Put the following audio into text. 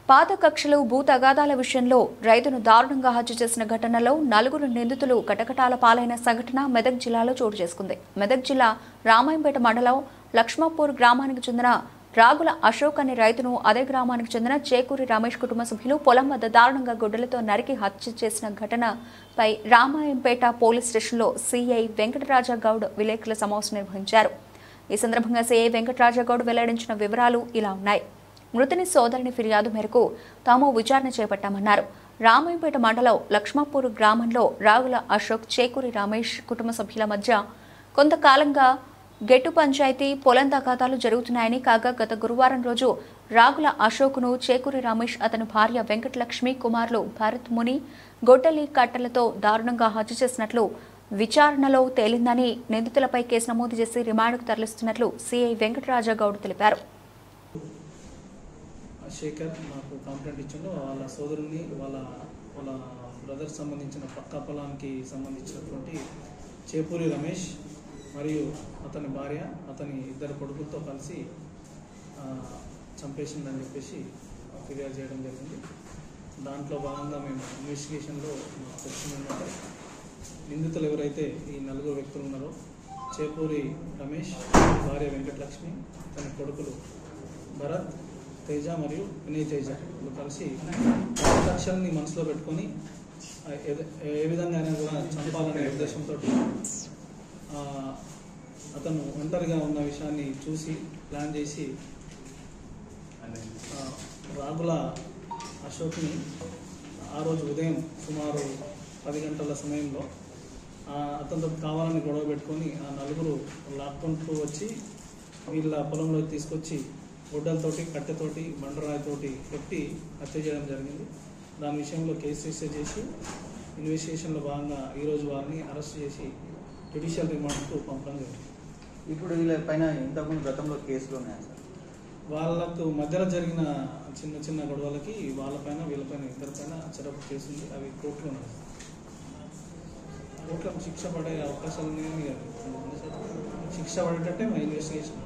పాత కక్షలు భూ తగాదాల విషయంలో రైతును దారుణంగా హత్య చేసిన ఘటనలో 4 నిందితులు కటకటాల పాలైన సంఘటన మెదక్ జిల్లాలో చోటు చేసుకుంది. మెదక్ జిల్లా రామాయంపేట మండలం లక్ష్మాపూర్ గ్రామానికి చెందిన రాగుల అశోక్ అనే రైతును అదే గ్రామానికి చెందిన చేకూరి రమేష్ కుటుంబ సభ్యులు పొలం వద్ద దారుణంగా గొడ్డలతో నరికి హత్య చేసిన ఘటనపై రామాయంపేట పోలీస్ స్టేషన్లో సిఐ వెంకటరాజగౌడ్ విలేకరుల సమావేశం నిర్వహించారు. ఈ సందర్భంగా సిఐ వెంకటరాజగౌడ్ వెల్లడించిన వివరాలు ఇలా ఉన్నాయి. మృతుని సోదరుని ఫిర్యాదు మేరకు తాము విచారణ చేపట్టామన్నారు. రామాయంపేట మండలం లక్ష్మాపూర్ గ్రామంలో రాగుల అశోక్, చేకూరి రమేష్ కుటుంబ సభ్యుల మధ్య కొంతకాలంగా గెట్టు పంచాయతీ పొలం తగాదాలు జరుగుతున్నాయని, కాగా గత గురువారం రోజు రాగుల అశోక్ను చేకూరి రమేష్ అతని భార్య వెంకటలక్ష్మి కుమారులు భరత్ ముని గొడ్డలి కట్టలతో దారుణంగా హత్య చేసినట్లు విచారణలో తేలిందని, నిందితులపై కేసు నమోదు చేసి రిమాండ్కు తరలిస్తున్నట్లు సిఐ వెంకటరాజగౌడ్ తెలిపారు. శేఖర్ నాకు కంప్లైంట్ ఇచ్చిండు. వాళ్ళ సోదరుని వాళ్ళ బ్రదర్ సంబంధించిన పక్కా పొలానికి సంబంధించినటువంటి చేకూరి రమేష్ మరియు అతని భార్య, అతని 2 కొడుకులతో కలిసి చంపేసిందని చెప్పేసి ఫిర్యాదు చేయడం జరిగింది. దాంట్లో భాగంగా మేము ఇన్వెస్టిగేషన్లో తెలిసిందంటే నిందితులు ఎవరైతే ఈ 4 వ్యక్తులు ఉన్నారో చేకూరి రమేష్, భార్య వెంకటలక్ష్మి, అతని కొడుకులు భరత్, తేజ మరియు వినయ్ తేజ కలిసి లక్ష్యాన్ని మనసులో పెట్టుకొని ఏ విధంగా అయినా కూడా చంపాలనే ఉద్దేశంతో అతను ఒంటరిగా ఉన్న విషయాన్ని చూసి ప్లాన్ చేసి రాగుల అశోక్ని ఆ రోజు ఉదయం సుమారు 10 గంటల సమయంలో అతనితో కావాలని గొడవ పెట్టుకొని ఆ 4 లాక్కుంటూ వచ్చి వీళ్ళ పొలంలో తీసుకొచ్చి గొడ్డలతోటి, కట్టెతోటి, బండరాయితోటి పెట్టి హత్య చేయడం జరిగింది. దాని విషయంలో కేసు రిజిస్టర్ చేసి ఇన్వెస్టిగేషన్లో భాగంగా ఈరోజు వారిని అరెస్ట్ చేసి జ్యుడిషియల్ రిమాండ్కు పంపడం జరిగింది. ఇప్పుడు వీళ్ళ పైన ఇంతకుముందు గతంలో కేసులు ఉన్నాయా సార్? వాళ్ళకు మధ్యలో జరిగిన చిన్న గొడవలకి వాళ్ళపైన వీళ్ళపైన ఇద్దరిపైన చెరపు కేసు ఉంది. అవి కోర్టులో ఉన్నాయి. కోర్టులో శిక్ష పడే అవకాశాలు ఉన్నాయని శిక్ష పడేటట్టే మా ఇన్వెస్టిగేషన్.